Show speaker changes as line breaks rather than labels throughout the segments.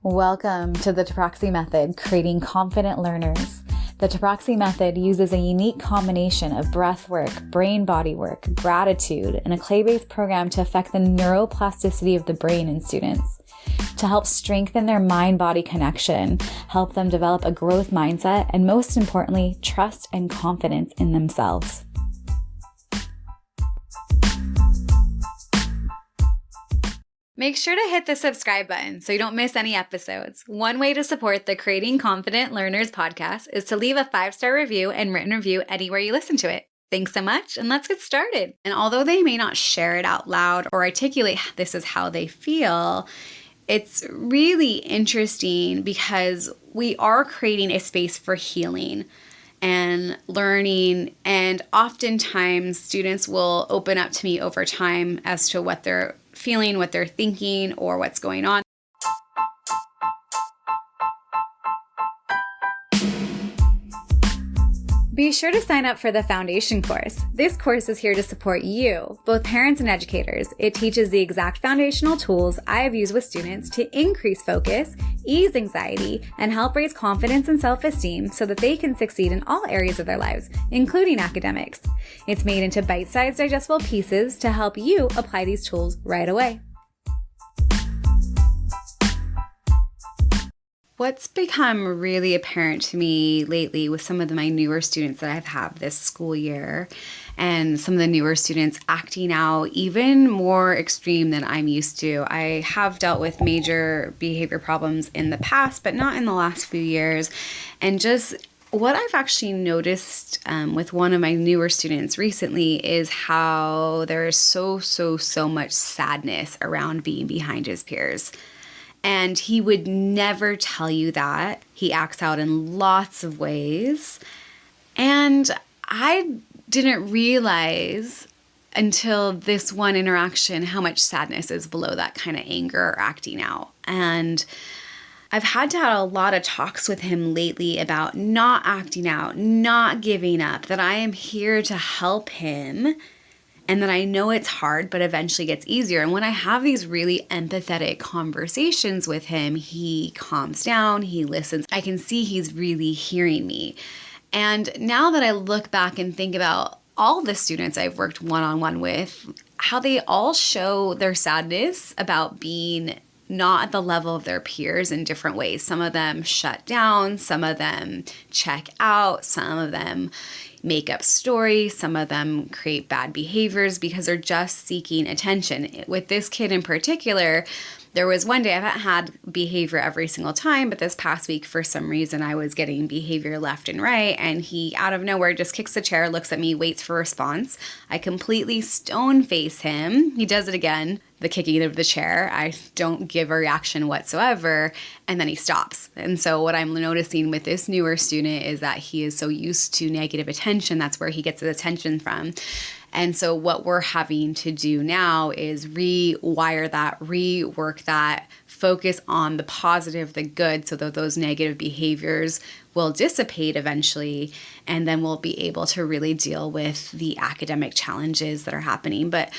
Welcome to the Taproxy Method, creating confident learners. The Taproxy Method uses a unique combination of breath work, brain-body work, gratitude, and a clay-based program to affect the neuroplasticity of the brain in students, to help strengthen their mind-body connection, help them develop a growth mindset, and most importantly, trust and confidence in themselves. Make sure to hit the subscribe button so you don't miss any episodes. One way to support the Creating Confident Learners podcast is to leave a 5-star review and written review anywhere you listen to it. Thanks so much, and let's get started. And although they may not share it out loud or articulate this is how they feel, it's really interesting because we are creating a space for healing and learning, and oftentimes students will open up to me over time as to what they're feeling, what they're thinking, or what's going on. Be sure to sign up for the Foundation course. This course is here to support you, both parents and educators. It teaches the exact foundational tools I have used with students to increase focus, ease anxiety, and help raise confidence and self-esteem so that they can succeed in all areas of their lives, including academics. It's made into bite-sized digestible pieces to help you apply these tools right away. What's become really apparent to me lately with some of my newer students that I've had this school year, and some of the newer students acting out even more extreme than I'm used to. I have dealt with major behavior problems in the past, but not in the last few years. And just what I've actually noticed with one of my newer students recently is how there is so much sadness around being behind his peers. And he would never tell you that. He acts out in lots of ways. And I didn't realize until this one interaction how much sadness is below that kind of anger or acting out. And I've had to have a lot of talks with him lately about not acting out, not giving up, that I am here to help him. And that I know it's hard, but eventually gets easier. And when I have these really empathetic conversations with him, he calms down, he listens. I can see he's really hearing me. And now that I look back and think about all the students I've worked one-on-one with, how they all show their sadness about being not at the level of their peers in different ways. Some of them shut down, some of them check out, some of them make up stories, some of them create bad behaviors because they're just seeking attention. With this kid in particular, there was one day, I haven't had behavior every single time, but this past week, for some reason, I was getting behavior left and right, and he, out of nowhere, just kicks the chair, looks at me, waits for a response. I completely stone face him. He does it again, the kicking of the chair. I don't give a reaction whatsoever, and then he stops. And so what I'm noticing with this newer student is that he is so used to negative attention. That's where he gets his attention from. And so what we're having to do now is rewire that, rework that, focus on the positive, the good, so that those negative behaviors will dissipate eventually, and then we'll be able to really deal with the academic challenges that are happening. But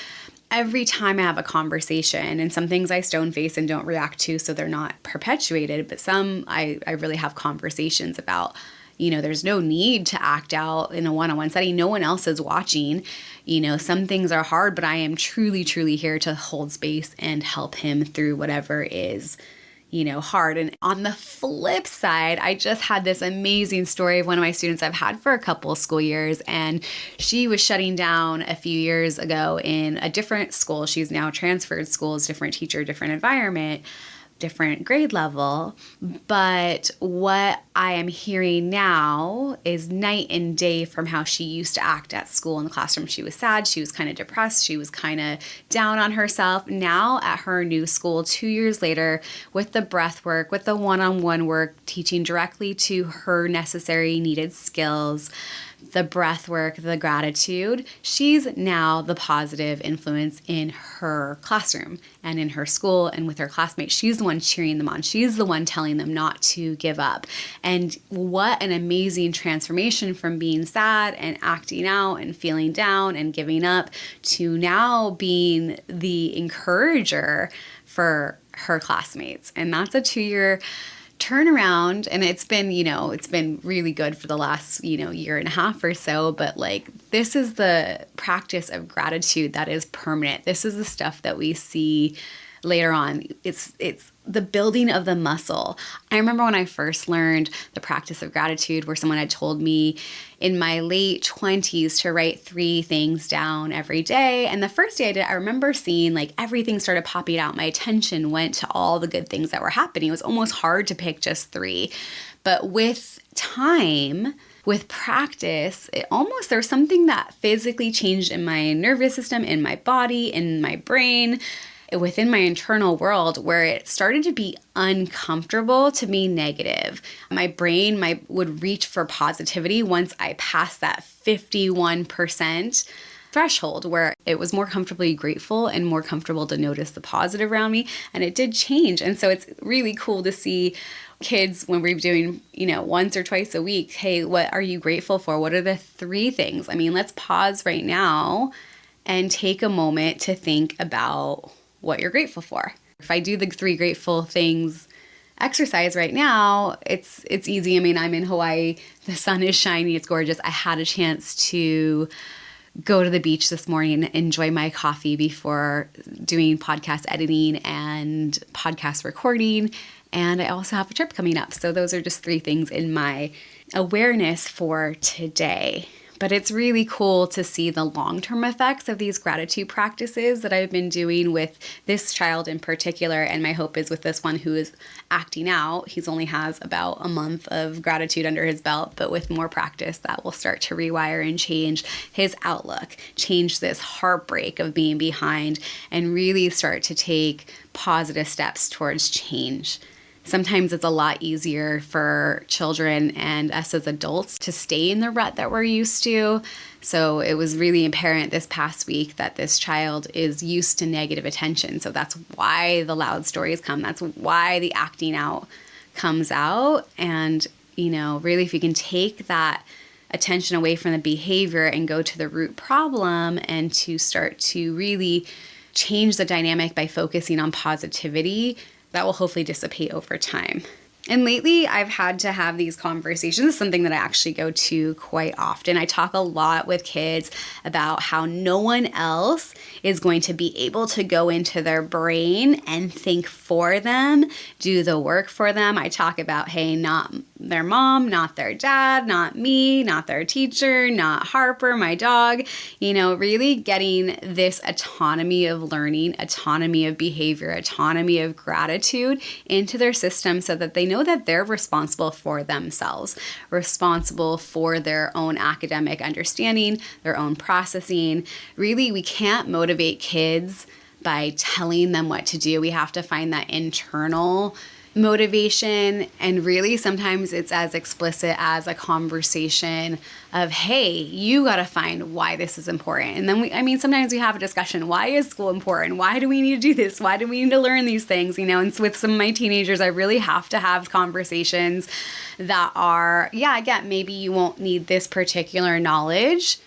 every time I have a conversation, and some things I stone face and don't react to, so they're not perpetuated, but some I really have conversations about. You know, there's no need to act out in a one-on-one setting. No one else is watching. You know, some things are hard, but I am truly here to hold space and help him through whatever is, hard. And on the flip side, I just had this amazing story of one of my students I've had for a couple of school years, and she was shutting down a few years ago in a different school. She's now transferred schools, different teacher, different environment, different grade level. But what I am hearing now is night and day from how she used to act at school in the classroom. She was sad, she was kind of depressed, she was kind of down on herself. Now at her new school, 2 years later, with the breath work, with the one-on-one work, teaching directly to her necessary needed skills, the breath work, the gratitude, she's now the positive influence in her classroom and in her school and with her classmates. She's the one cheering them on. She's the one telling them not to give up. And what an amazing transformation from being sad and acting out and feeling down and giving up to now being the encourager for her classmates. And that's a 2-year turnaround. And it's been really good for the last, year and a half or so. But like, this is the practice of gratitude that is permanent. This is the stuff that we see later on. It's the building of the muscle. I remember when I first learned the practice of gratitude, where someone had told me in my late 20s to write 3 things down every day. And the first day I did, I remember seeing like everything started popping out. My attention went to all the good things that were happening. It was almost hard to pick just 3. But with time, with practice, there's something that physically changed in my nervous system, in my body, in my brain, within my internal world, where it started to be uncomfortable to be negative. My brain would reach for positivity once I passed that 51% threshold, where it was more comfortably grateful and more comfortable to notice the positive around me. And it did change. And so it's really cool to see kids when we're doing, once or twice a week, hey, what are you grateful for? What are the 3 things? I mean, let's pause right now and take a moment to think about what you're grateful for. If I do the 3 grateful things exercise right now, it's easy. I mean, I'm in Hawaii. The sun is shining. It's gorgeous. I had a chance to go to the beach this morning, enjoy my coffee before doing podcast editing and podcast recording. And I also have a trip coming up. So those are just 3 things in my awareness for today. But it's really cool to see the long-term effects of these gratitude practices that I've been doing with this child in particular. And my hope is with this one who is acting out. He's only has about a month of gratitude under his belt, but with more practice, that will start to rewire and change his outlook, change this heartbreak of being behind, and really start to take positive steps towards change. Sometimes it's a lot easier for children and us as adults to stay in the rut that we're used to. So it was really apparent this past week that this child is used to negative attention. So that's why the loud stories come. That's why the acting out comes out. And, really, if you can take that attention away from the behavior and go to the root problem and to start to really change the dynamic by focusing on positivity, that will hopefully dissipate over time. And lately, I've had to have these conversations. It's something that I actually go to quite often. I talk a lot with kids about how no one else is going to be able to go into their brain and think for them, do the work for them. I talk about, hey, not their mom, not their dad, not me, not their teacher, not Harper, my dog. Really getting this autonomy of learning, autonomy of behavior, autonomy of gratitude into their system so that they know that they're responsible for themselves, responsible for their own academic understanding, their own processing. Really, we can't motivate kids by telling them what to do. We have to find that internal motivation. And really, sometimes it's as explicit as a conversation of, hey, you got to find why this is important. And then sometimes we have a discussion. Why is school important? Why do we need to do this? Why do we need to learn these things? And with some of my teenagers, I really have to have conversations that are, again, maybe you won't need this particular knowledge,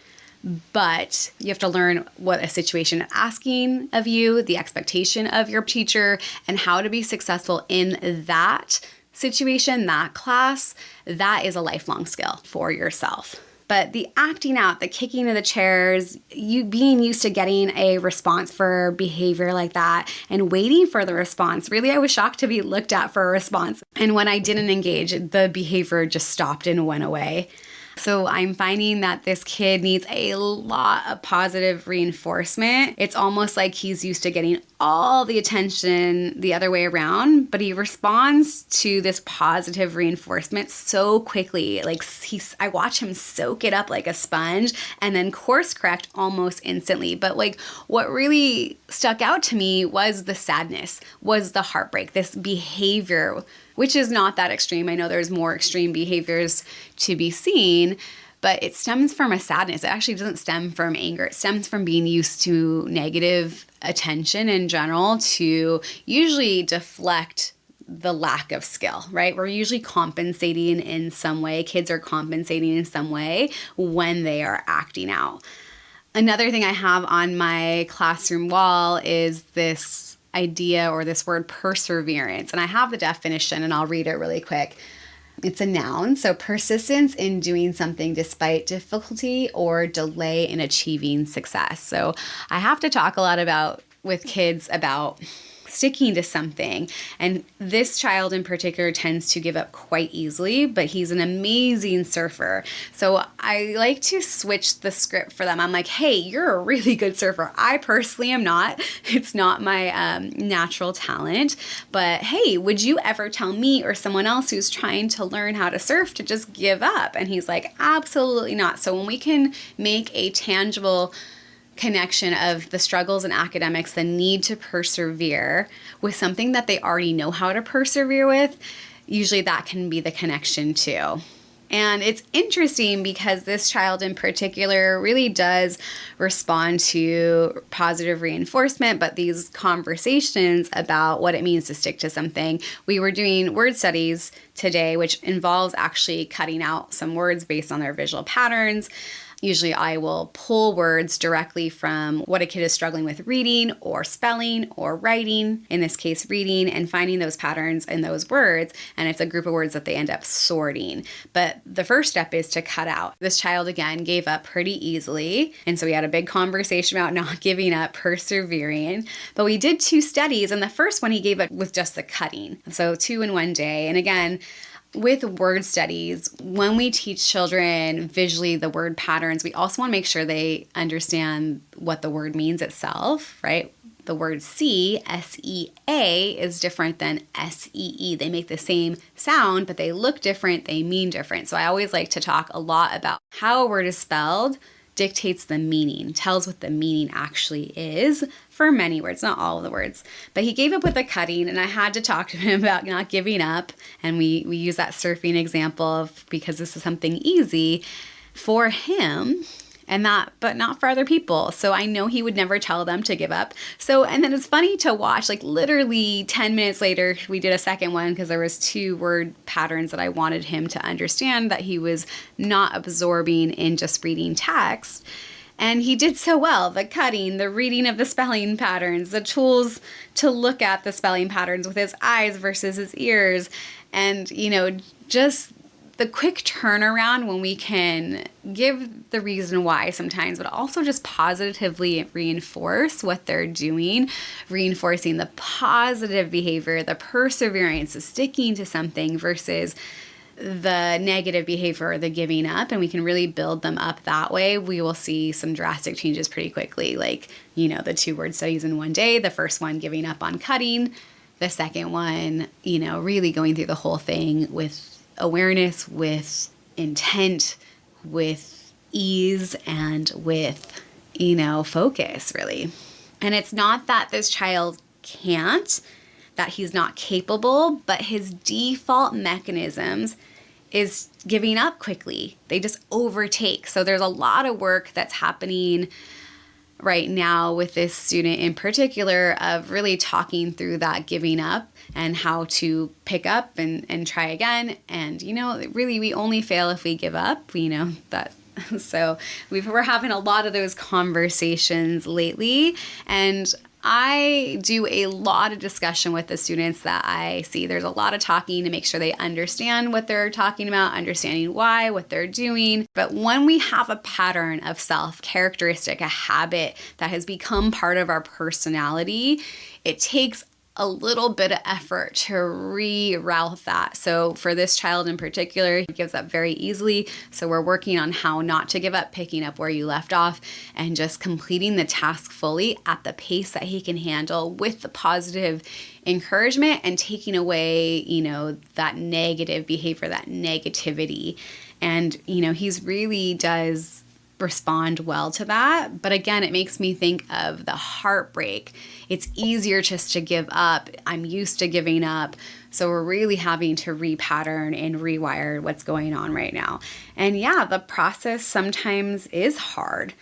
but you have to learn what a situation is asking of you, the expectation of your teacher, and how to be successful in that situation, that class. That is a lifelong skill for yourself. But the acting out, the kicking of the chairs, you being used to getting a response for behavior like that and waiting for the response. Really, I was shocked to be looked at for a response. And when I didn't engage, the behavior just stopped and went away. So I'm finding that this kid needs a lot of positive reinforcement. It's almost like he's used to getting all the attention the other way around, but he responds to this positive reinforcement so quickly. Like I watch him soak it up like a sponge and then course correct almost instantly. But like what really stuck out to me was the sadness, was the heartbreak, this behavior, which is not that extreme. I know there's more extreme behaviors to be seen, but it stems from a sadness. It actually doesn't stem from anger. It stems from being used to negative attention in general to usually deflect the lack of skill, right? We're usually compensating in some way. Kids are compensating in some way when they are acting out. Another thing I have on my classroom wall is this idea or this word perseverance. And I have the definition and I'll read it really quick. It's a noun. So persistence in doing something despite difficulty or delay in achieving success. So I have to talk a lot with kids about sticking to something. And this child in particular tends to give up quite easily, but he's an amazing surfer. So I like to switch the script for them. I'm like, hey, you're a really good surfer. I personally am not. It's not my natural talent. But hey, would you ever tell me or someone else who's trying to learn how to surf to just give up? And he's like, absolutely not. So when we can make a tangible connection of the struggles in academics, the need to persevere with something that they already know how to persevere with, usually that can be the connection too. And it's interesting because this child in particular really does respond to positive reinforcement, but these conversations about what it means to stick to something. We were doing word studies today, which involves actually cutting out some words based on their visual patterns. Usually I will pull words directly from what a kid is struggling with reading or spelling or writing, in this case reading, and finding those patterns in those words. And it's a group of words that they end up sorting. But the first step is to cut out. This child, again, gave up pretty easily. And so we had a big conversation about not giving up, persevering. But we did 2 studies, and the first one he gave up with just the cutting. So 2 in one day. And again, with word studies, when we teach children visually the word patterns, we also want to make sure they understand what the word means itself, right? The word see, S-E-A, is different than S-E-E. They make the same sound, but they look different, they mean different. So I always like to talk a lot about how a word is spelled dictates the meaning, tells what the meaning actually is for many words, not all of the words. But he gave up with the cutting, and I had to talk to him about not giving up. And we use that surfing example because this is something easy for him. But not for other people. So I know he would never tell them to give up. So, and then it's funny to watch, like literally 10 minutes later, we did a second one because there was 2 word patterns that I wanted him to understand that he was not absorbing in just reading text. And he did so well. The cutting, the reading of the spelling patterns, the tools to look at the spelling patterns with his eyes versus his ears. And, just the quick turnaround when we can give the reason why sometimes, but also just positively reinforce what they're doing, reinforcing the positive behavior, the perseverance, the sticking to something versus the negative behavior or the giving up, and we can really build them up that way, we will see some drastic changes pretty quickly. Like, the 2 word studies in one day, the first one giving up on cutting, the second one, really going through the whole thing with awareness, with intent, with ease, and with, focus, really. And it's not that this child can't, that he's not capable, but his default mechanisms is giving up quickly. They just overtake. So there's a lot of work that's happening right now with this student in particular of really talking through that giving up and how to pick up and try again. And, really we only fail if we give up, that. So we're having a lot of those conversations lately, and I do a lot of discussion with the students that I see. There's a lot of talking to make sure they understand what they're talking about, understanding why, what they're doing. But when we have a pattern of self, characteristic, a habit that has become part of our personality, it takes a little bit of effort to reroute that. So for this child in particular, he gives up very easily. So we're working on how not to give up, picking up where you left off, and just completing the task fully at the pace that he can handle with the positive encouragement and taking away, that negative behavior, that negativity. And, he's really does respond well to that. But again, it makes me think of the heartbreak. It's easier just to give up. I'm used to giving up. So we're really having to repattern and rewire what's going on right now. And yeah, the process sometimes is hard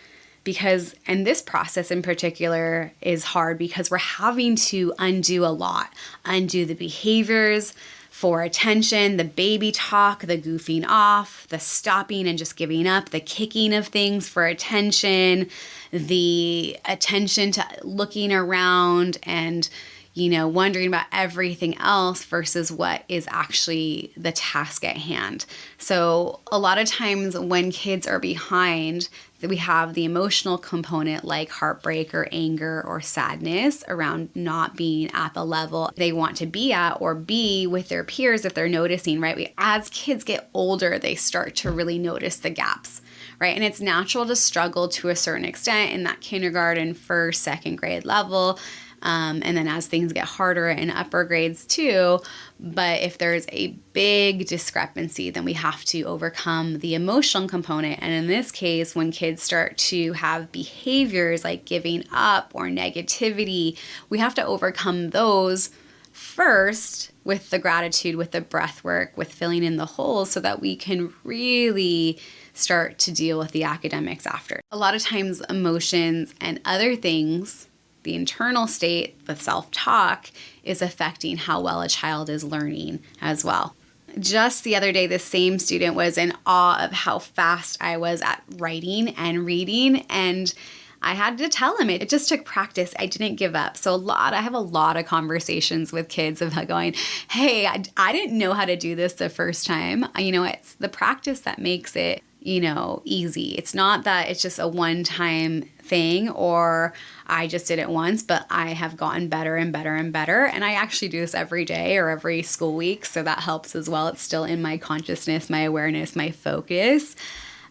and this process in particular is hard because we're having to undo a lot, undo the behaviors for attention, the baby talk, the goofing off, the stopping and just giving up, the kicking of things for attention, the attention to looking around and, wondering about everything else versus what is actually the task at hand. So a lot of times when kids are behind, we have the emotional component like heartbreak or anger or sadness around not being at the level they want to be at or be with their peers if they're noticing, right? As kids get older, they start to really notice the gaps, right? And it's natural to struggle to a certain extent in that kindergarten, first, second grade level. And then as things get harder in upper grades too. But if there's a big discrepancy, then we have to overcome the emotional component. And in this case, when kids start to have behaviors like giving up or negativity, we have to overcome those first with the gratitude, with the breath work, with filling in the holes so that we can really start to deal with the academics after. A lot of times emotions and other things, the internal state, the self-talk, is affecting how well a child is learning as well. Just the other day, the same student was in awe of how fast I was at writing and reading, and I had to tell him it just took practice. I didn't give up. So I have a lot of conversations with kids about going, hey, I didn't know how to do this the first time. It's the practice that makes it, easy. It's not that it's just a one-time thing or I just did it once, but I have gotten better and better and better. And I actually do this every day or every school week. So that helps as well. It's still in my consciousness, my awareness, my focus.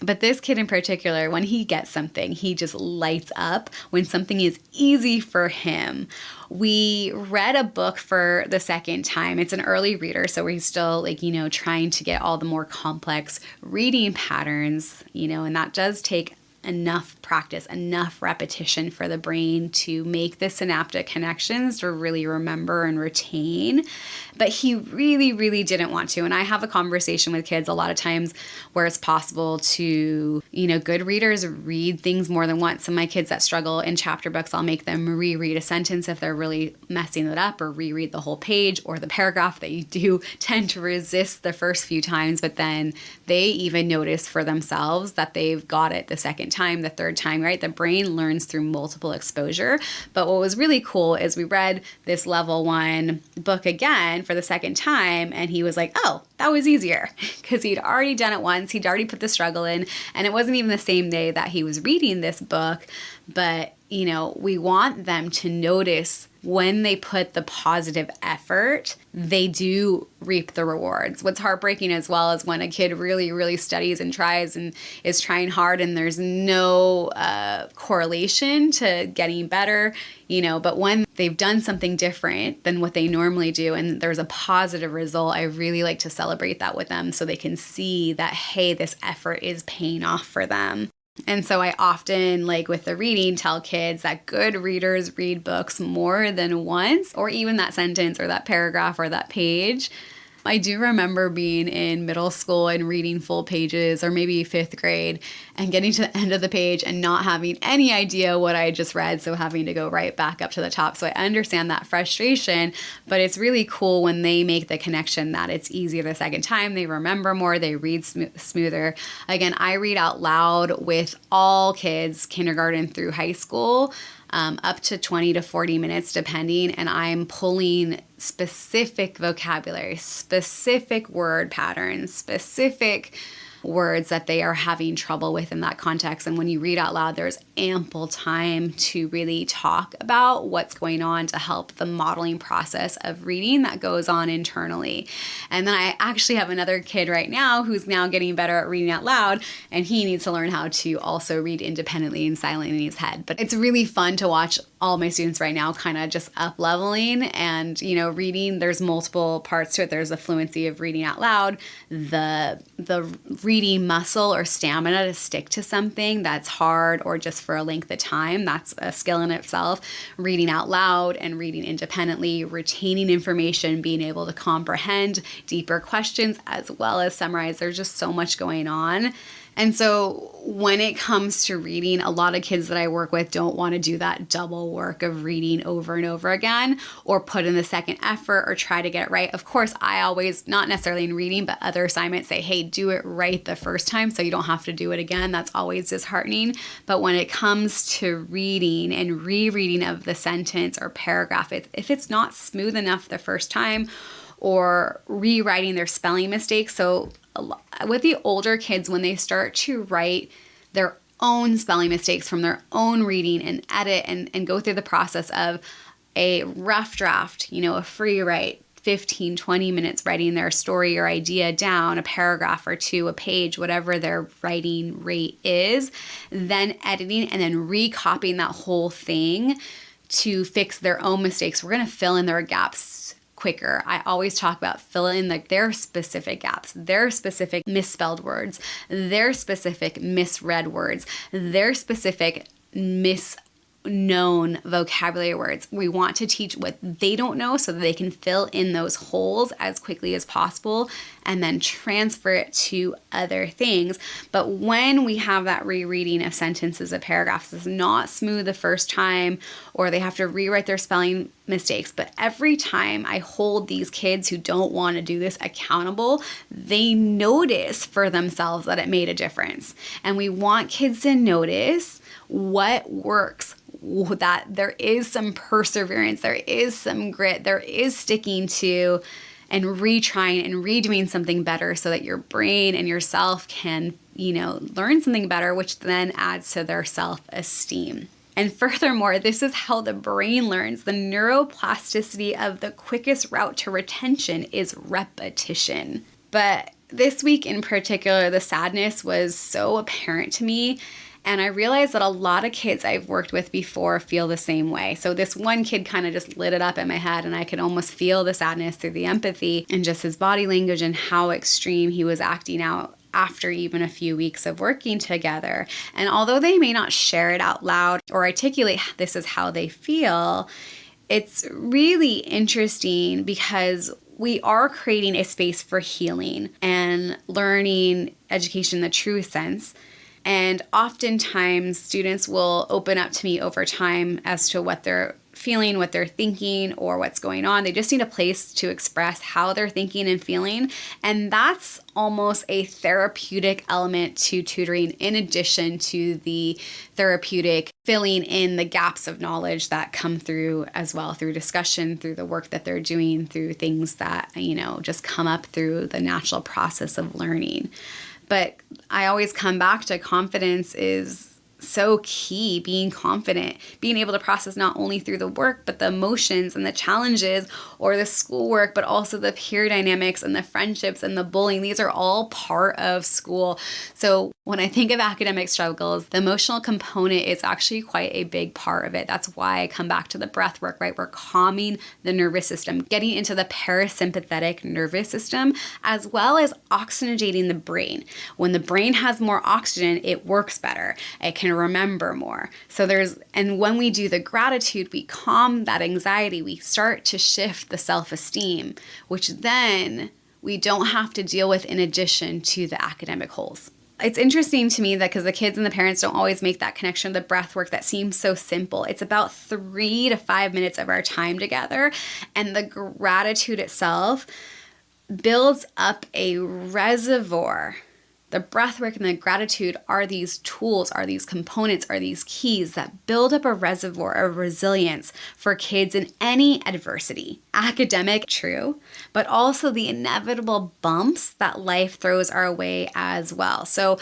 But this kid in particular, when he gets something, he just lights up when something is easy for him. We read a book for the second time. It's an early reader, so we're still trying to get all the more complex reading patterns, and that does take enough practice, enough repetition for the brain to make the synaptic connections to really remember and retain. But he really, really didn't want to. And I have a conversation with kids a lot of times where it's possible to, good readers read things more than once. And my kids that struggle in chapter books, I'll make them reread a sentence if they're really messing it up, or reread the whole page or the paragraph. That you do tend to resist the first few times, but then they even notice for themselves that they've got it the second time, the third time, right? The brain learns through multiple exposure. But what was really cool is we read this level 1 book again for the second time, and he was like, oh, that was easier, because he'd already done it once. He'd already put the struggle in, and it wasn't even the same day that he was reading this book. But we want them to notice when they put the positive effort, they do reap the rewards. What's heartbreaking as well is when a kid really, really studies and tries and is trying hard and there's no correlation to getting better, but when they've done something different than what they normally do and there's a positive result, I really like to celebrate that with them so they can see that, hey, this effort is paying off for them. And so I often, like with the reading, tell kids that good readers read books more than once, or even that sentence or that paragraph or that page. I do remember being in middle school and reading full pages, or maybe 5th grade, and getting to the end of the page and not having any idea what I just read, so having to go right back up to the top. So I understand that frustration, but it's really cool when they make the connection that it's easier the second time, they remember more, they read smoother. Again, I read out loud with all kids, kindergarten through high school, up to 20 to 40 minutes depending, and I'm pulling specific vocabulary, specific word patterns, specific words that they are having trouble with in that context. And when you read out loud, there's ample time to really talk about what's going on to help the modeling process of reading that goes on internally. And then I actually have another kid right now who's now getting better at reading out loud, and he needs to learn how to also read independently and silently in his head. But it's really fun to watch all my students right now kind of just up leveling and, reading. There's multiple parts to it. There's the fluency of reading out loud, the reading muscle or stamina to stick to something that's hard or just for a length of time. That's a skill in itself. Reading out loud and reading independently, retaining information, being able to comprehend deeper questions as well as summarize. There's just so much going on. And so when it comes to reading, a lot of kids that I work with don't want to do that double work of reading over and over again, or put in the second effort or try to get it right. Of course, I always, not necessarily in reading, but other assignments say, hey, do it right the first time so you don't have to do it again. That's always disheartening. But when it comes to reading and rereading of the sentence or paragraph, if it's not smooth enough the first time, or rewriting their spelling mistakes. So with the older kids, when they start to write their own spelling mistakes from their own reading and edit and go through the process of a rough draft, a free write, 15, 20 minutes writing their story or idea down, a paragraph or two, a page, whatever their writing rate is, then editing and then recopying that whole thing to fix their own mistakes. We're going to fill in their gaps quicker. I always talk about filling in their specific gaps, their specific misspelled words, their specific misread words, their specific known vocabulary words. We want to teach what they don't know so that they can fill in those holes as quickly as possible and then transfer it to other things. But when we have that rereading of sentences, of paragraphs, it's not smooth the first time, or they have to rewrite their spelling mistakes. But every time I hold these kids who don't want to do this accountable, they notice for themselves that it made a difference. And we want kids to notice what works, that there is some perseverance, there is some grit, there is sticking to and retrying and redoing something better so that your brain and yourself can, learn something better, which then adds to their self-esteem. And furthermore, this is how the brain learns. The neuroplasticity of the quickest route to retention is repetition. But this week in particular, the sadness was so apparent to me. And I realized that a lot of kids I've worked with before feel the same way. So this one kid kind of just lit it up in my head, and I could almost feel the sadness through the empathy and just his body language and how extreme he was acting out after even a few weeks of working together. And although they may not share it out loud or articulate this is how they feel, it's really interesting because we are creating a space for healing and learning education in the true sense. And oftentimes students will open up to me over time as to what they're feeling, what they're thinking, or what's going on. They just need a place to express how they're thinking and feeling. And that's almost a therapeutic element to tutoring, in addition to the therapeutic filling in the gaps of knowledge that come through as well, through discussion, through the work that they're doing, through things that, just come up through the natural process of learning. But I always come back to confidence is so key. Being confident, being able to process not only through the work, but the emotions and the challenges or the schoolwork, but also the peer dynamics and the friendships and the bullying. These are all part of school. So when I think of academic struggles, the emotional component is actually quite a big part of it. That's why I come back to the breath work, right? We're calming the nervous system, getting into the parasympathetic nervous system, as well as oxygenating the brain. When the brain has more oxygen, it works better. It can remember more. And when we do the gratitude, we calm that anxiety. We start to shift the self-esteem, which then we don't have to deal with in addition to the academic holes. It's interesting to me that because the kids and the parents don't always make that connection, the breath work that seems so simple. It's about 3 to 5 minutes of our time together. And the gratitude itself builds up a reservoir. The breath work and the gratitude are these tools, are these components, are these keys that build up a reservoir of resilience for kids in any adversity. Academic, true, but also the inevitable bumps that life throws our way as well. So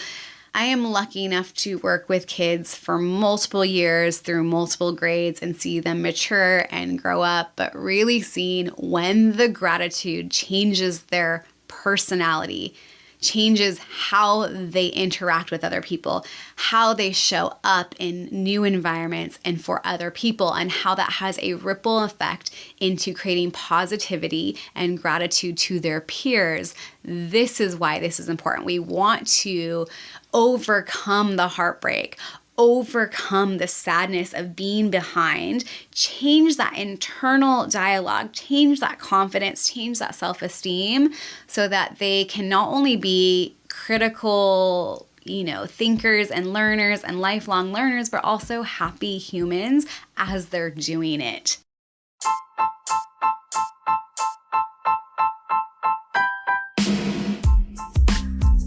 I am lucky enough to work with kids for multiple years through multiple grades and see them mature and grow up, but really seeing when the gratitude changes their personality, changes how they interact with other people, how they show up in new environments and for other people, and how that has a ripple effect into creating positivity and gratitude to their peers. This is why this is important. We want to overcome the heartbreak, overcome the sadness of being behind, change that internal dialogue, change that confidence, change that self-esteem so that they can not only be critical, thinkers and learners and lifelong learners, but also happy humans as they're doing it.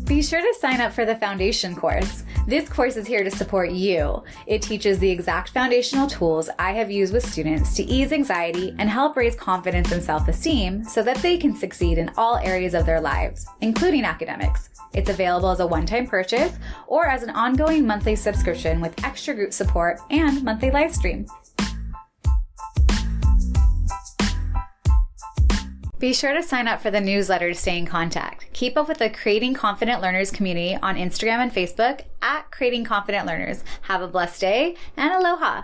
Be sure to sign up for the foundation course. This course is here to support you. It teaches the exact foundational tools I have used with students to ease anxiety and help raise confidence and self-esteem so that they can succeed in all areas of their lives, including academics. It's available as a one-time purchase or as an ongoing monthly subscription with extra group support and monthly live stream. Be sure to sign up for the newsletter to stay in contact. Keep up with the Creating Confident Learners community on Instagram and Facebook at Creating Confident Learners. Have a blessed day and aloha!